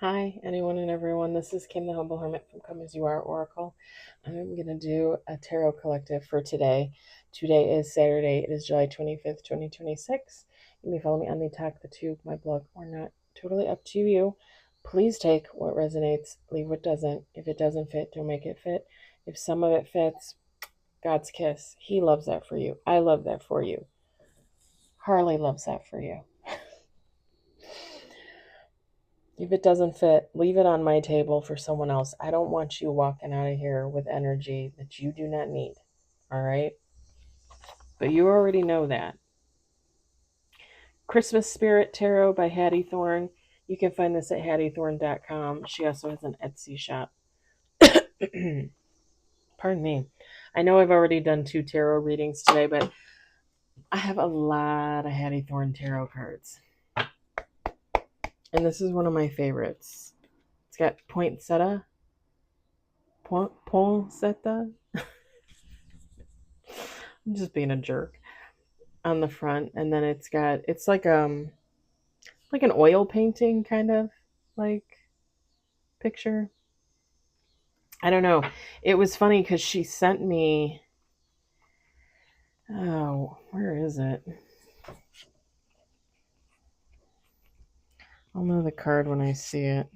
Hi, anyone and everyone. This is Kim, the Humble Hermit from Come As You Are Oracle. I'm going to do a tarot collective for today. Today is Saturday. It is July 25th, 2026. You may follow me on the Talk the Tube, my blog, or not. Totally up to you. Please take what resonates, leave what doesn't. If it doesn't fit, don't make it fit. If some of it fits, God's kiss. He loves that for you. I love that for you. Harley loves that for you. If it doesn't fit, leave it on my table for someone else. I don't want you walking out of here with energy that you do not need. All right? But you already know that. Christmas Spirit Tarot by Hattie Thorne. You can find this at hattiethorne.com. She also has an Etsy shop. Pardon me. I know I've already done 2 tarot readings today, but I have a lot of Hattie Thorne tarot cards. And this is one of my favorites. It's got poinsettia. I'm just being a jerk. On the front, and then it's like an oil painting kind of like picture. I don't know. It was funny because she sent me, oh, where is it? I'll know the card when I see it.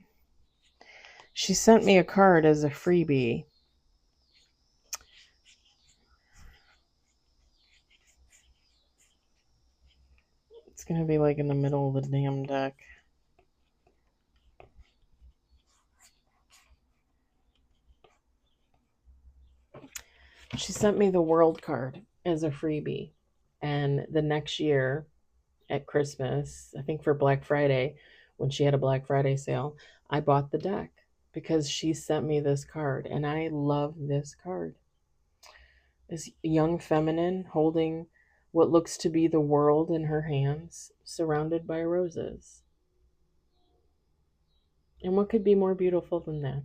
She sent me a card as a freebie. It's gonna be like in the middle of the damn deck. She sent me the world card as a freebie. And the next year at Christmas, I think for Black Friday, when she had a Black Friday sale, I bought the deck because she sent me this card. And I love this card. This young feminine holding what looks to be the world in her hands, surrounded by roses. And what could be more beautiful than that?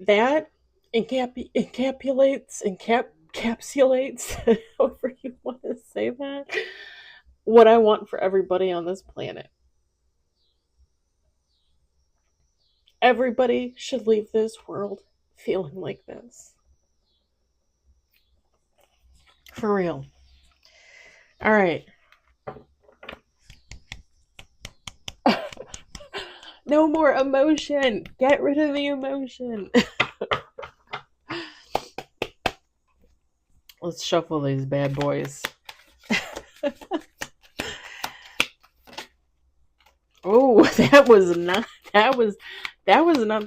That encapsulates, however you want to say that, what I want for everybody on this planet. Everybody should leave this world feeling like this. For real. All right. No more emotion. Get rid of the emotion. Let's shuffle these bad boys. Oh, that was not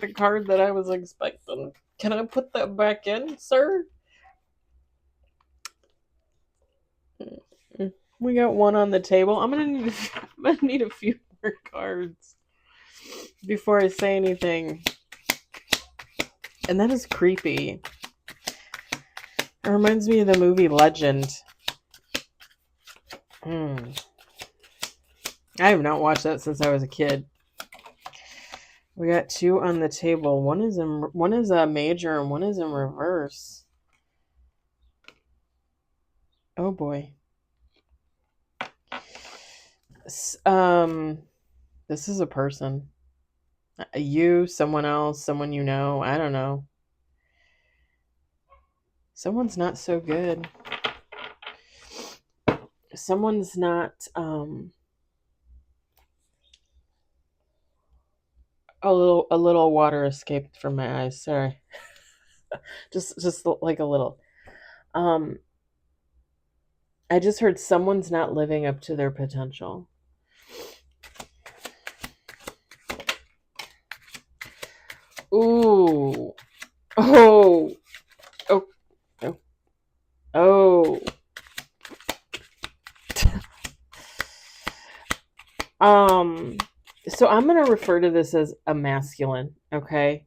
the card that I was expecting. Can I put that back in, sir? We got one on the table. I'm gonna need a few more cards before I say anything. And that is creepy. It reminds me of the movie Legend. I have not watched that since I was a kid. We got 2 on the table. One is a major and one is in reverse. Oh boy. This is a person. You, someone else, someone you know. I don't know. Someone's not so good. Someone's not a little water escaped from my eyes. Sorry. just like a little. I just heard someone's not living up to their potential. Ooh. Oh. Oh. Oh. Oh. So I'm going to refer to this as a masculine, okay?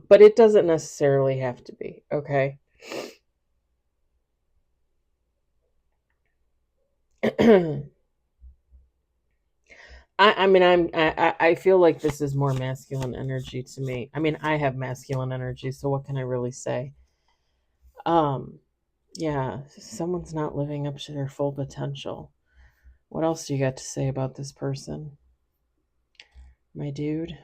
But it doesn't necessarily have to be, okay? I feel like this is more masculine energy to me. I mean, I have masculine energy, so what can I really say? Um, yeah, someone's not living up to their full potential. What else do you got to say about this person, my dude?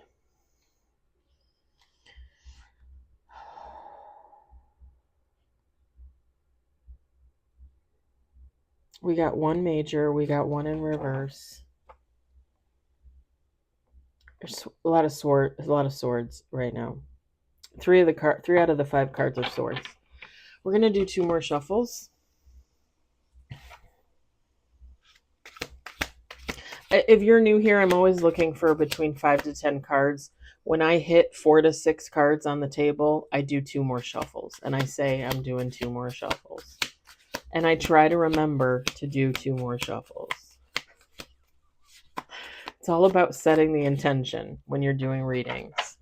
We got one major, we got one in reverse. There's a lot of swords right now. Three out of the 5 cards are swords. We're gonna do 2 more shuffles. If you're new here, I'm always looking for between 5 to 10 cards. When I hit 4 to 6 cards on the table, I do 2 more shuffles, and I say I'm doing 2 more shuffles. And I try to remember to do 2 more shuffles. It's all about setting the intention when you're doing readings.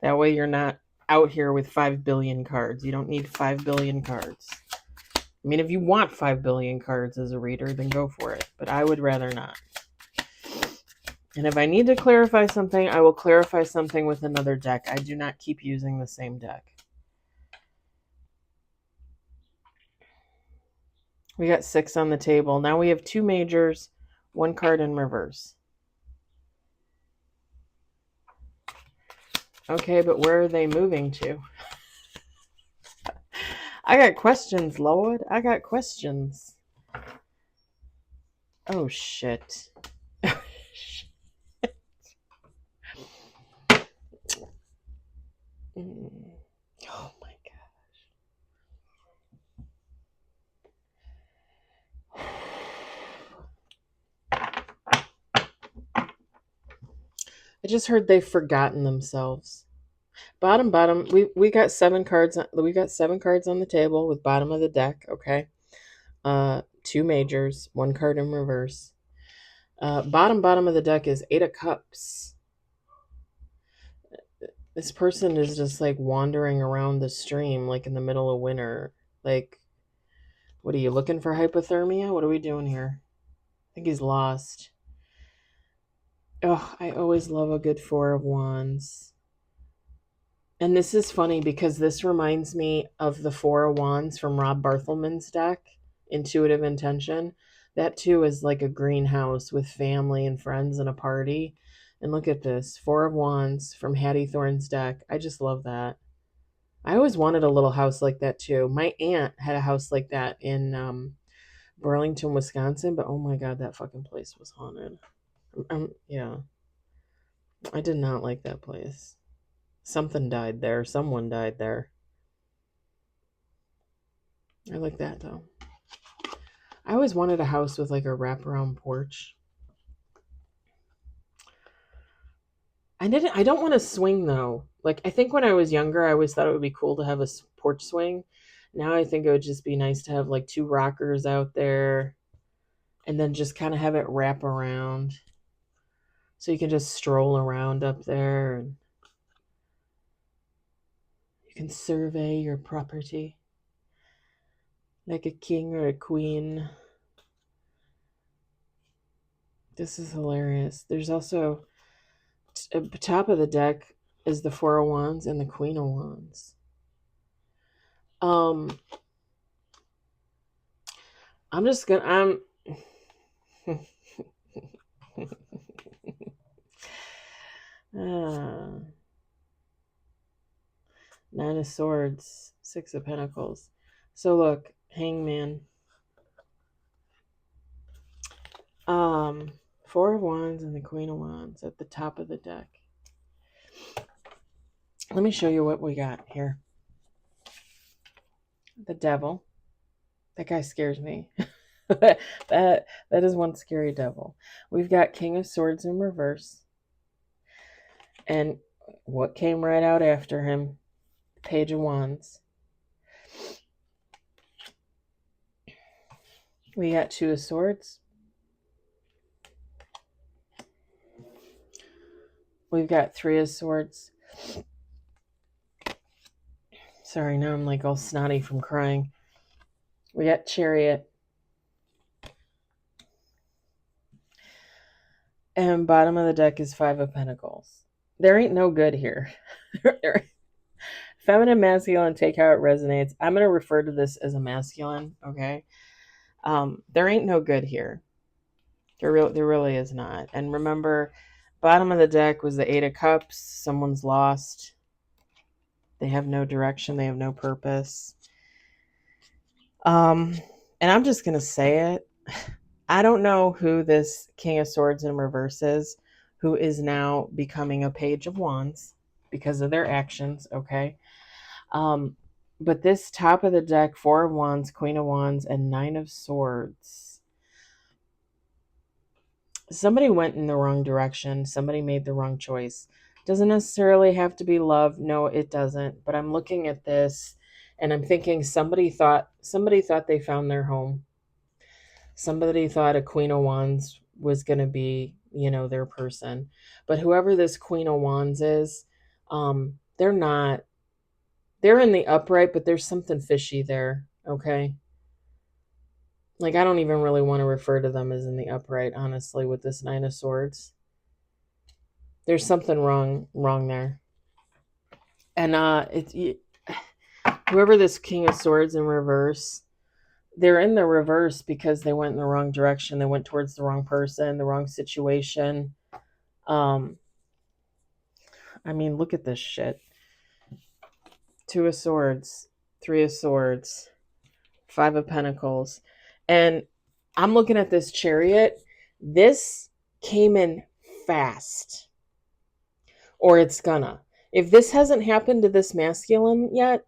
That way you're not out here with 5 billion cards. You don't need 5 billion cards. I mean, if you want 5 billion cards as a reader, then go for it. But I would rather not. And if I need to clarify something, I will clarify something with another deck. I do not keep using the same deck. We got 6 on the table. Now we have 2 majors, 1 card in reverse. Okay, but where are they moving to? I got questions, Lord. I got questions. Oh, shit. Oh, my gosh. I just heard they've forgotten themselves. Bottom. We got 7 cards. We got 7 cards on the table with bottom of the deck. Okay. 2 majors, 1 card in reverse. Bottom of the deck is 8 of Cups. This person is just like wandering around the stream like in the middle of winter. Like, what are you looking for, hypothermia? What are we doing here? I think he's lost. Oh, I always love a good 4 of Wands. And this is funny because this reminds me of the 4 of Wands from Rob Barthelman's deck, Intuitive Intention. That too is like a greenhouse with family and friends and a party. And look at this, 4 of Wands from Hattie Thorne's deck. I just love that. I always wanted a little house like that too. My aunt had a house like that in Burlington, Wisconsin, but oh my God, that fucking place was haunted. Yeah, I did not like that place. Something died there. Someone died there. I like that though. I always wanted a house with like a wraparound porch. I don't want to swing though. Like, I think when I was younger, I always thought it would be cool to have a porch swing. Now I think it would just be nice to have like 2 rockers out there and then just kind of have it wrap around. So you can just stroll around up there and you can survey your property like a king or a queen. This is hilarious. There's also at the top of the deck is the 4 of Wands and the Queen of Wands. I'm just gonna Nine of Swords, 6 of Pentacles. So look, Hangman. 4 of Wands and the Queen of Wands at the top of the deck. Let me show you what we got here. The Devil. That guy scares me. that is one scary devil. We've got King of Swords in reverse. And what came right out after him? Page of Wands. We got 2 of Swords. We've got 3 of Swords. Sorry, now I'm like all snotty from crying. We got Chariot. And bottom of the deck is Five of Pentacles. There ain't no good here. Feminine, masculine, take how it resonates. I'm going to refer to this as a masculine, okay? There ain't no good here. There really is not. And remember, bottom of the deck was the Eight of Cups. Someone's lost. They have no direction. They have no purpose. And I'm just going to say it. I don't know who this King of Swords in reverse is, who is now becoming a Page of Wands because of their actions, okay? But this top of the deck, Four of Wands, Queen of Wands, and Nine of Swords. Somebody went in the wrong direction. Somebody made the wrong choice. Doesn't necessarily have to be love. No, it doesn't. But I'm looking at this and I'm thinking somebody thought they found their home. Somebody thought a Queen of Wands was going to be, their person. But whoever this Queen of Wands is, they're not. They're in the upright, but there's something fishy there, okay? Like, I don't even really want to refer to them as in the upright, honestly, with this Nine of Swords. There's something wrong there. And whoever this King of Swords in reverse, they're in the reverse because they went in the wrong direction. They went towards the wrong person, the wrong situation. I mean, look at this shit. Two of Swords, Three of Swords, Five of Pentacles. And I'm looking at this Chariot. This came in fast. Or it's gonna. If this hasn't happened to this masculine yet,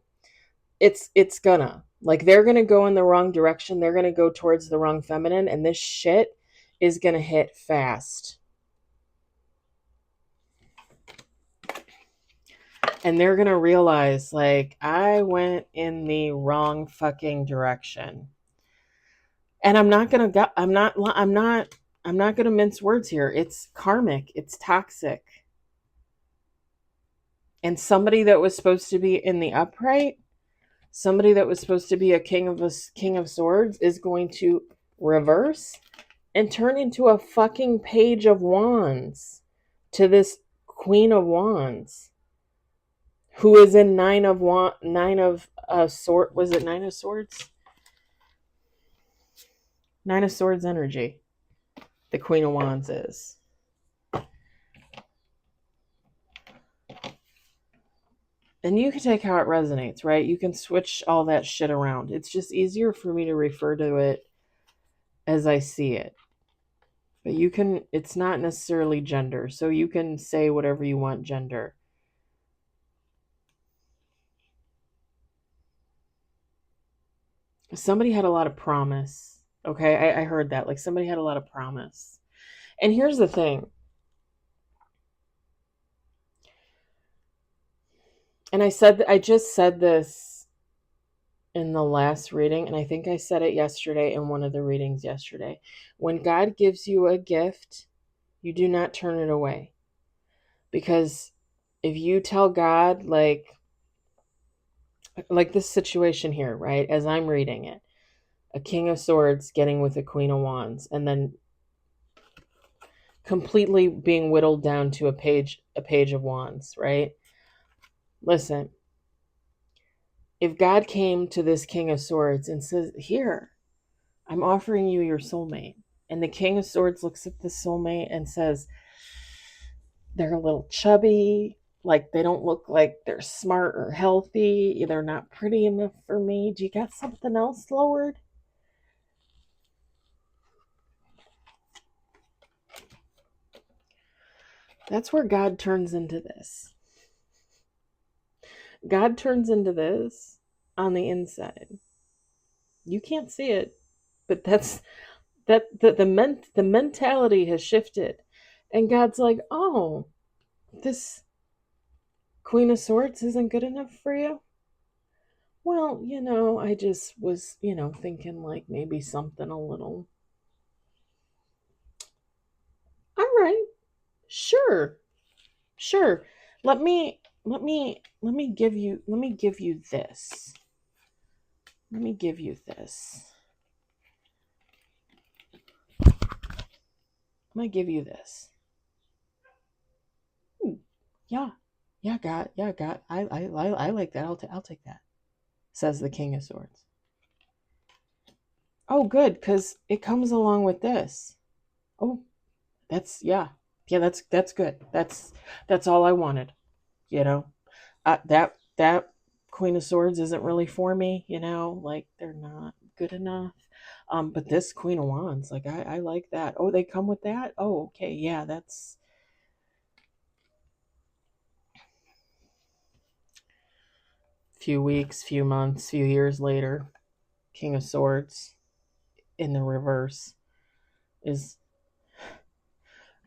it's gonna. Like, they're gonna go in the wrong direction. They're gonna go towards the wrong feminine. And this shit is gonna hit fast. And they're going to realize, like, I went in the wrong fucking direction. And I'm not going to mince words here. It's karmic. It's toxic. And somebody that was supposed to be in the upright, somebody that was supposed to be a king of swords is going to reverse and turn into a fucking Page of Wands to this Queen of Wands. Who is in Nine of Swords? Was it Nine of Swords? Nine of Swords energy. The Queen of Wands is. And you can take how it resonates, right? You can switch all that shit around. It's just easier for me to refer to it as I see it. But it's not necessarily gender. So you can say whatever you want gender. Somebody had a lot of promise. Okay, I heard that. Like, somebody had a lot of promise. And here's the thing. And I just said this in the last reading, and I think I said it yesterday in one of the readings yesterday. When God gives you a gift, you do not turn it away. Because if you tell God, like this situation here, right, as I'm reading it, a King of Swords getting with a Queen of Wands, and then completely being whittled down to a Page of Wands, right? Listen, if God came to this King of Swords and says, here, I'm offering you your soulmate, and the King of Swords looks at the soulmate and says, they're a little chubby, like they don't look like they're smart or healthy, they're not pretty enough for me, do you got something else, Lord? That's where God turns into this. God turns into this on the inside. You can't see it, but the mentality has shifted. And God's like, oh, this Queen of Swords isn't good enough for you? Well, I just was, thinking like maybe something a little. All right. Sure. Let me give you this. Let me give you this. I'm going to give you this. God, I like that. I'll take that, says the King of Swords. Oh, good, because it comes along with this. Oh, that's that's good. That's all I wanted. You know, that Queen of Swords isn't really for me. Like they're not good enough. But this Queen of Wands, like I like that. Oh, they come with that. Oh, okay, yeah, that's. Few weeks, few months, few years later, King of Swords in the reverse is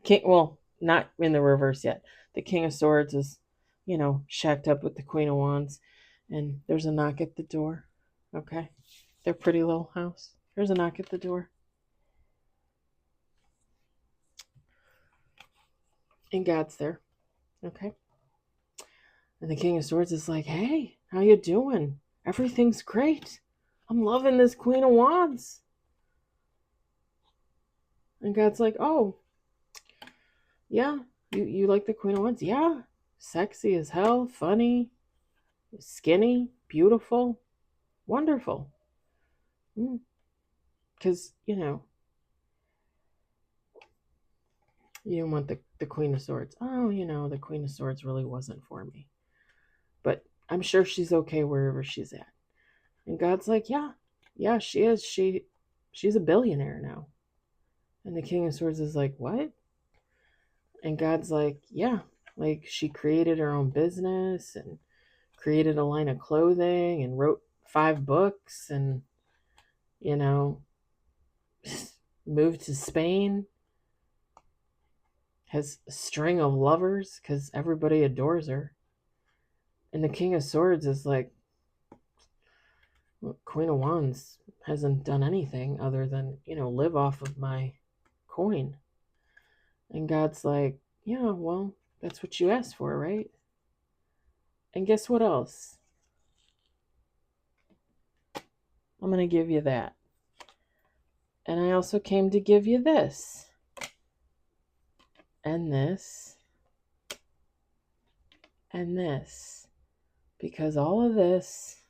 King. Well, not in the reverse yet. The King of Swords is, shacked up with the Queen of Wands, and there's a knock at the door. Okay, their pretty little house. There's a knock at the door, and God's there. Okay, and the King of Swords is like, "Hey, how you doing? Everything's great. I'm loving this Queen of Wands." And God's like, "Oh, yeah, you like the Queen of Wands? Yeah, sexy as hell, funny, skinny, beautiful, wonderful. Because, you don't want the Queen of Swords. Oh, the Queen of Swords really wasn't for me. But I'm sure she's okay wherever she's at." And God's like, yeah, she is. She's a billionaire now. And the King of Swords is like, what? And God's like, yeah, like she created her own business and created a line of clothing and wrote 5 books and, moved to Spain, has a string of lovers because everybody adores her. And the King of Swords is like, well, Queen of Wands hasn't done anything other than, live off of my coin. And God's like, yeah, well, that's what you asked for, right? And guess what else? I'm going to give you that. And I also came to give you this. And this. And this. Because all of this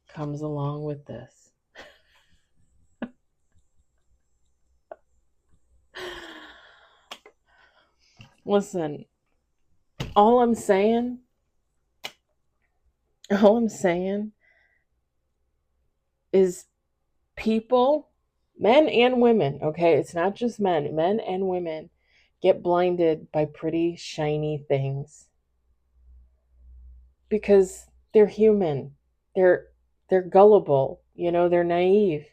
comes along with this. Listen, all I'm saying is people, men and women, okay? It's not just men and women get blinded by pretty shiny things because they're human. They're gullible, they're naive.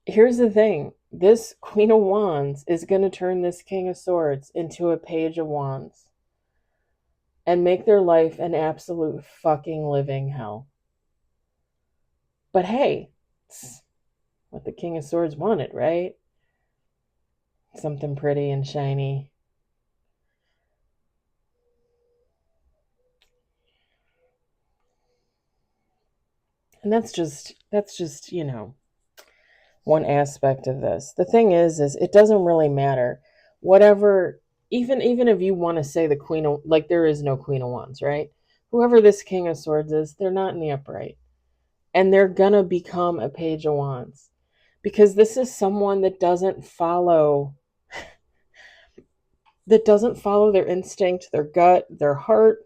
Here's the thing. This Queen of Wands is going to turn this King of Swords into a Page of Wands and make their life an absolute fucking living hell. But hey, it's what the King of Swords wanted, right? Something pretty and shiny. And that's just, one aspect of this. The thing is it doesn't really matter. Whatever, even if you want to say the Queen of, like there is no Queen of Wands, right? Whoever this King of Swords is, they're not in the upright. And they're gonna become a Page of Wands. Because this is someone that doesn't follow their instinct, their gut, their heart.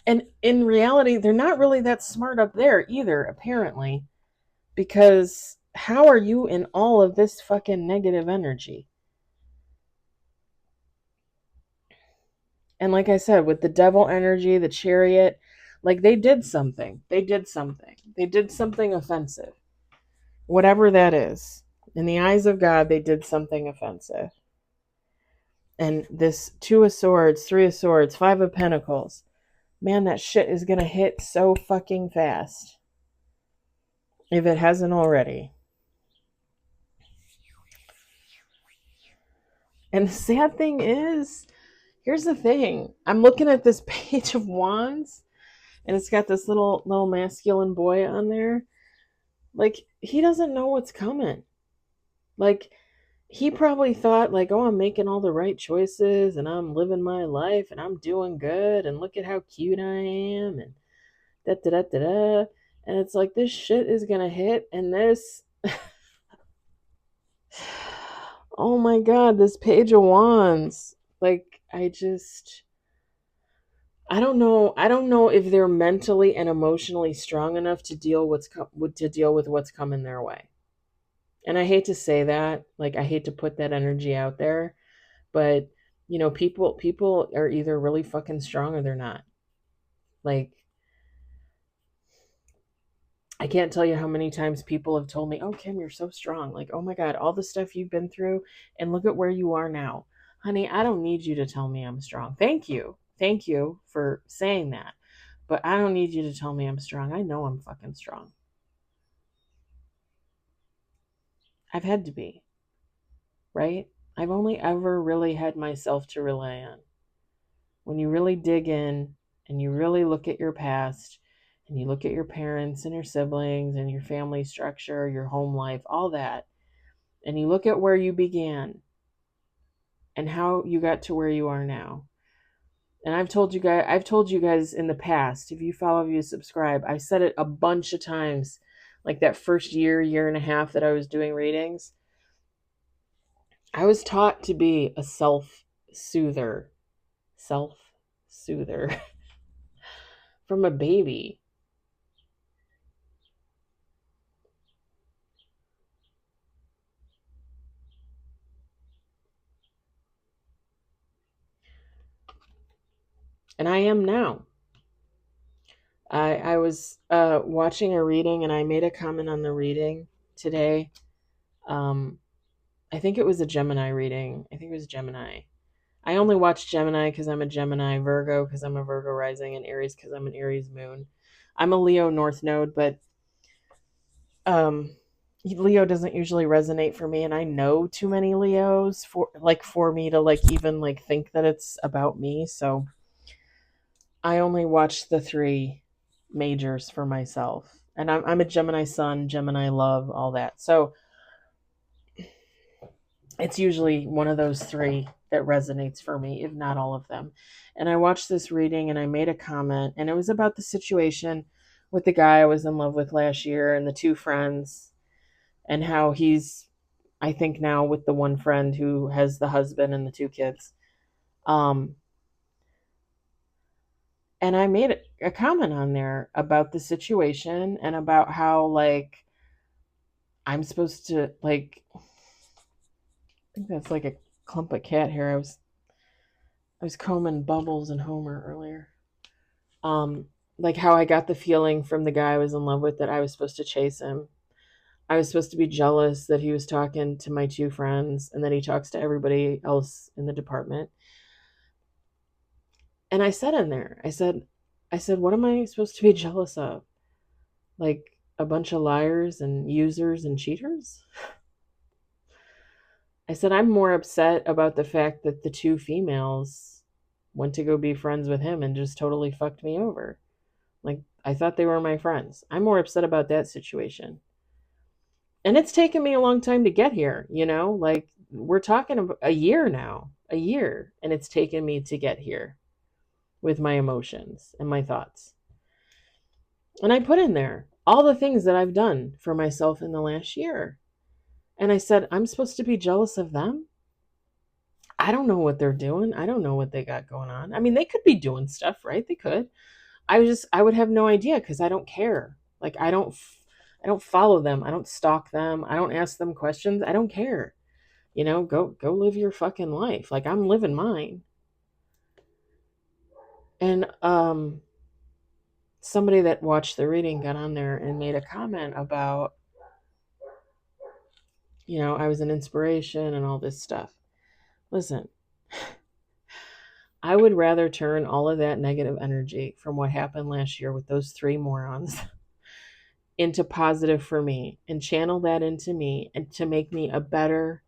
And in reality, they're not really that smart up there either, apparently. Because how are you in all of this fucking negative energy? And like I said, with the devil energy, the Chariot, like they did something. They did something offensive. Whatever that is. In the eyes of God, they did something offensive. And this 2 of Swords, 3 of Swords, 5 of Pentacles, man, that shit is going to hit so fucking fast. If it hasn't already. And the sad thing is, here's the thing. I'm looking at this Page of Wands, and it's got this little masculine boy on there. Like, he doesn't know what's coming. Like, he probably thought like, oh, I'm making all the right choices and I'm living my life and I'm doing good and look at how cute I am and da da da da da. And it's like, this shit is gonna hit, and this, oh my god, this Page of Wands. Like, I don't know. I don't know if they're mentally and emotionally strong enough to deal with what's coming their way. And I hate to say that, like I hate to put that energy out there, but people are either really fucking strong or they're not. Like, I can't tell you how many times people have told me, "Oh, Kim, you're so strong." Like, "Oh my god, all the stuff you've been through and look at where you are now." Honey, I don't need you to tell me I'm strong. Thank you. Thank you for saying that. But I don't need you to tell me I'm strong. I know I'm fucking strong. I've had to be, right? I've only ever really had myself to rely on. When you really dig in and you really look at your past and you look at your parents and your siblings and your family structure, your home life, all that, and you look at where you began and how you got to where you are now. And I've told you guys in the past, if you follow, if you subscribe, I said it a bunch of times, like that first year and a half that I was doing readings. I was taught to be a self-soother, self-soother from a baby. And I am now. I was watching a reading and I made a comment on the reading today. Um, I think it was a Gemini reading. I think it was Gemini. I only watch Gemini because I'm a Gemini, Virgo because I'm a Virgo rising, and Aries because I'm an Aries moon. I'm a Leo North Node, but um, Leo doesn't usually resonate for me, and I know too many Leos for me to like even like think that it's about me. So I only watch the three majors for myself, and I'm a Gemini Sun, Gemini Love, all that. So it's usually one of those three that resonates for me, if not all of them. And I watched this reading and I made a comment, and it was about the situation with the guy I was in love with last year and the two friends, and how he's, I think, now with the one friend who has the husband and the two kids. Um, and I made a comment on there about the situation and about how, like, I'm supposed to, like, I think that's like a clump of cat hair. I was combing Bubbles and Homer earlier. Um, like how I got the feeling from the guy I was in love with that I was supposed to chase him. I was supposed to be jealous that he was talking to my two friends and that he talks to everybody else in the department. And I said in there, I said, what am I supposed to be jealous of? Like a bunch of liars and users and cheaters? I said, I'm more upset about the fact that the two females went to go be friends with him and just totally fucked me over. Like, I thought they were my friends. I'm more upset about that situation. And it's taken me a long time to get here, Like, we're talking about a year now, a year, and it's taken me to get here with my emotions and my thoughts. And I put in there all the things that I've done for myself in the last year. And I said, I'm supposed to be jealous of them? I don't know what they're doing. I don't know what they got going on. I mean, they could be doing stuff, right? They could. I would have no idea because I don't care. Like, I don't follow them. I don't stalk them. I don't ask them questions. I don't care. Go live your fucking life. Like, I'm living mine. And somebody that watched the reading got on there and made a comment about, I was an inspiration and all this stuff. Listen, I would rather turn all of that negative energy from what happened last year with those three morons into positive for me and channel that into me and to make me a better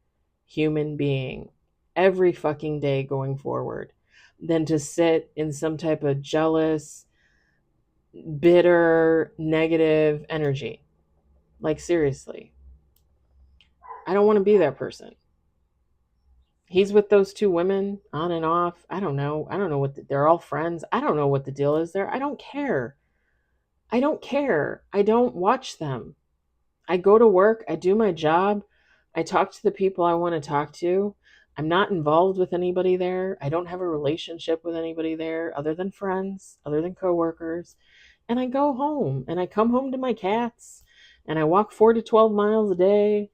human being every fucking day going forward than to sit in some type of jealous, bitter, negative energy. Like, seriously, I don't want to be that person. He's with those two women on and off. I don't know. I don't know they're all friends. I don't know what the deal is there. I don't care. I don't care. I don't watch them. I go to work, I do my job, I talk to the people I want to talk to. I'm not involved with anybody there. I don't have a relationship with anybody there other than friends, other than coworkers. And I go home and I come home to my cats and I walk 4 to 12 miles a day.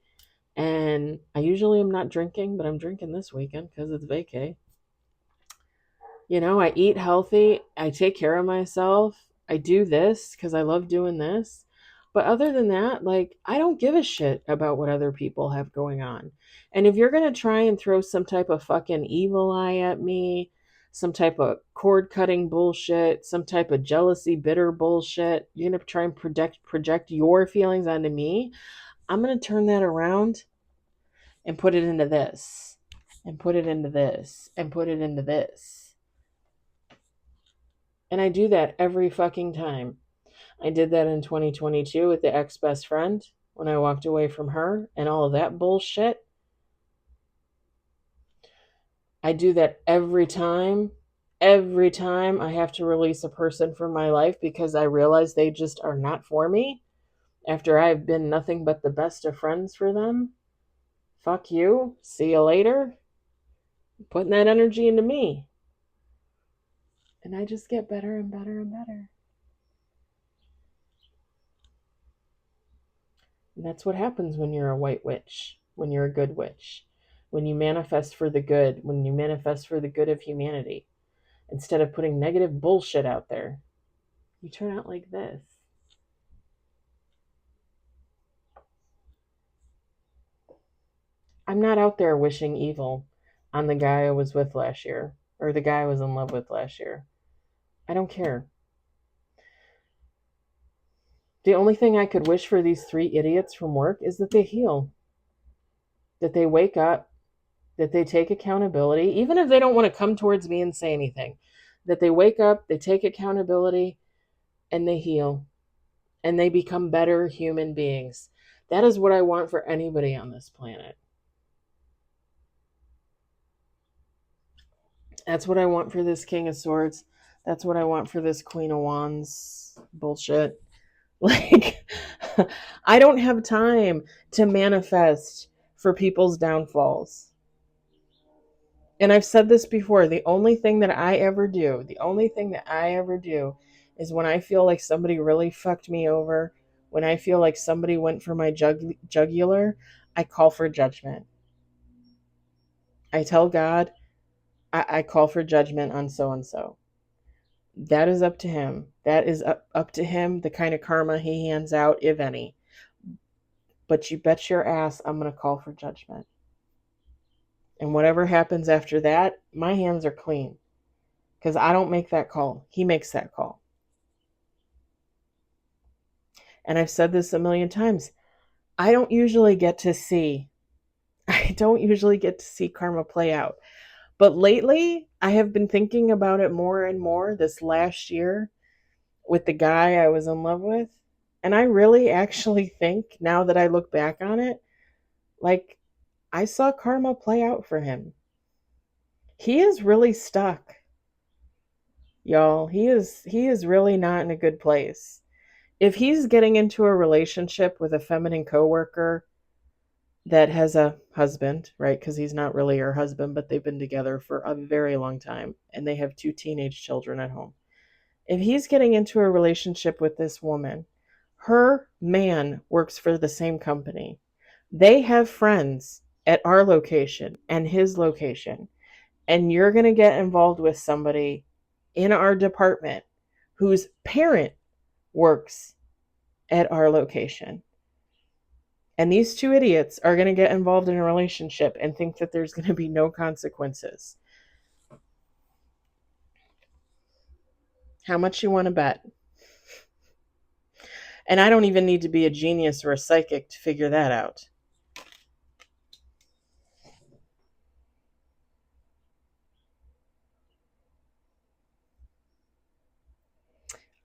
And I usually am not drinking, but I'm drinking this weekend because it's vacay. I eat healthy. I take care of myself. I do this because I love doing this. But other than that, like, I don't give a shit about what other people have going on. And if you're going to try and throw some type of fucking evil eye at me, some type of cord cutting bullshit, some type of jealousy, bitter bullshit, you're going to try and project your feelings onto me, I'm going to turn that around and put it into this, and put it into this, and put it into this. And I do that every fucking time. I did that in 2022 with the ex-best friend when I walked away from her and all of that bullshit. I do that every time. Every time I have to release a person from my life because I realize they just are not for me after I've been nothing but the best of friends for them. Fuck you. See you later. Putting that energy into me. And I just get better and better and better. And that's what happens when you're a white witch, when you're a good witch, when you manifest for the good, when you manifest for the good of humanity. Instead of putting negative bullshit out there, you turn out like this. I'm not out there wishing evil on the guy I was with last year or the guy I was in love with last year. I don't care. The only thing I could wish for these 3 idiots from work is that they heal, that they wake up, that they take accountability, even if they don't want to come towards me and say anything, that they wake up, they take accountability, and they heal, and they become better human beings. That is what I want for anybody on this planet. That's what I want for this King of Swords. That's what I want for this Queen of Wands bullshit. Like, I don't have time to manifest for people's downfalls. And I've said this before, the only thing that I ever do is when I feel like somebody really fucked me over, when I feel like somebody went for my jugular, I call for judgment. I tell God, I call for judgment on so-and-so. That is up to him. That is up to him, the kind of karma he hands out, if any. But you bet your ass I'm going to call for judgment. And whatever happens after that, my hands are clean. Because I don't make that call. He makes that call. And I've said this a million times. I don't usually get to see karma play out. But lately, I have been thinking about it more and more this last year with the guy I was in love with. And I really actually think, now that I look back on it, like, I saw karma play out for him. He is really stuck. Y'all, he is really not in a good place. If he's getting into a relationship with a feminine coworker that has a husband, right? Because he's not really her husband, but they've been together for a very long time and they have 2 teenage children at home. If he's getting into a relationship with this woman, her man works for the same company. They have friends at our location and his location. And you're going to get involved with somebody in our department whose parent works at our location. And these 2 idiots are going to get involved in a relationship and think that there's going to be no consequences. How much you want to bet? And I don't even need to be a genius or a psychic to figure that out.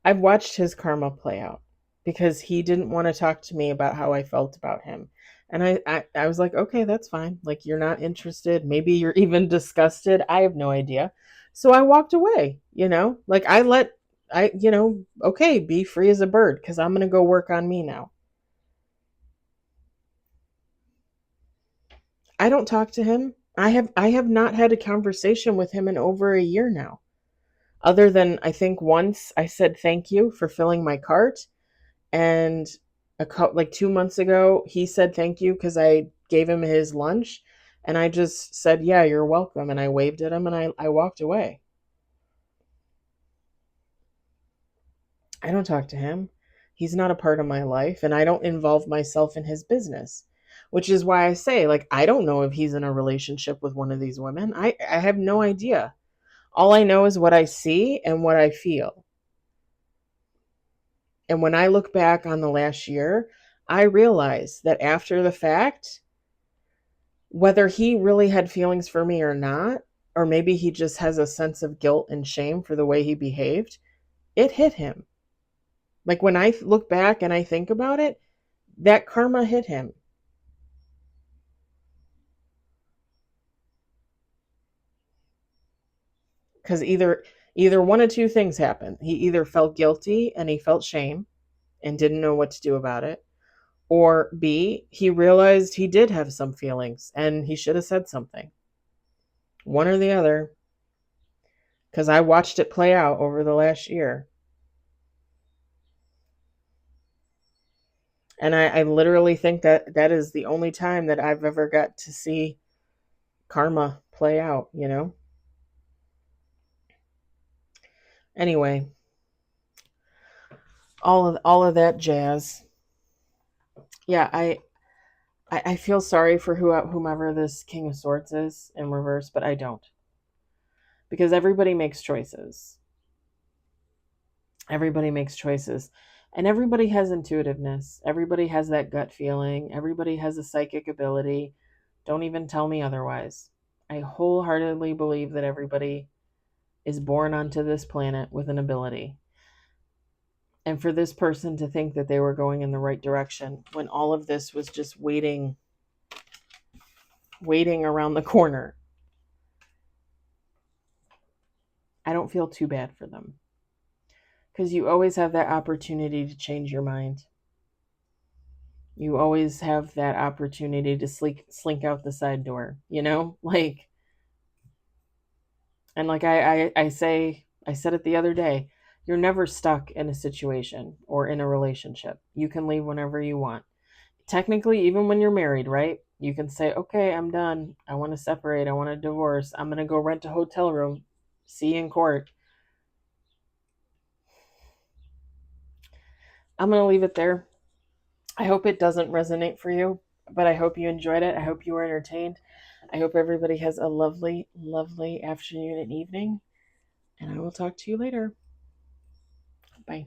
I've watched his karma play out. because he didn't want to talk to me about how I felt about him. And I was like, okay, that's fine. Like, you're not interested. Maybe you're even disgusted. I have no idea. So I walked away, like okay, be free as a bird because I'm going to go work on me now. I don't talk to him. I have not had a conversation with him in over a year now. Other than I think once I said thank you for filling my cart, and like 2 months ago he said thank you because I gave him his lunch, and I just said, yeah, you're welcome, and I waved at him, and I walked away. I don't talk to him. He's not a part of my life, and I don't involve myself in his business, which is why I say, like, I don't know if he's in a relationship with one of these women. I have no idea. All I know is what I see and what I feel. And when I look back on the last year, I realize that after the fact, whether he really had feelings for me or not, or maybe he just has a sense of guilt and shame for the way he behaved, it hit him. Like, when I look back and I think about it, that karma hit him. Because either one of two things happened. He either felt guilty and he felt shame and didn't know what to do about it, or B, he realized he did have some feelings and he should have said something. One or the other. Because I watched it play out over the last year. And I literally think that that is the only time that I've ever got to see karma play out. Anyway, all of that jazz. Yeah, I feel sorry for whomever this King of Swords is in reverse, but I don't. Because everybody makes choices. Everybody makes choices. And everybody has intuitiveness. Everybody has that gut feeling. Everybody has a psychic ability. Don't even tell me otherwise. I wholeheartedly believe that everybody is born onto this planet with an ability. And for this person to think that they were going in the right direction when all of this was just waiting around the corner, I don't feel too bad for them. Because you always have that opportunity to change your mind. You always have that opportunity to slink out the side door, like, and like I said it the other day, you're never stuck in a situation or in a relationship. You can leave whenever you want. Technically, even when you're married, right? You can say, okay, I'm done. I want to separate. I want a divorce. I'm going to go rent a hotel room. See you in court. I'm going to leave it there. I hope it doesn't resonate for you, but I hope you enjoyed it. I hope you were entertained. I hope everybody has a lovely, lovely afternoon and evening, and I will talk to you later. Bye.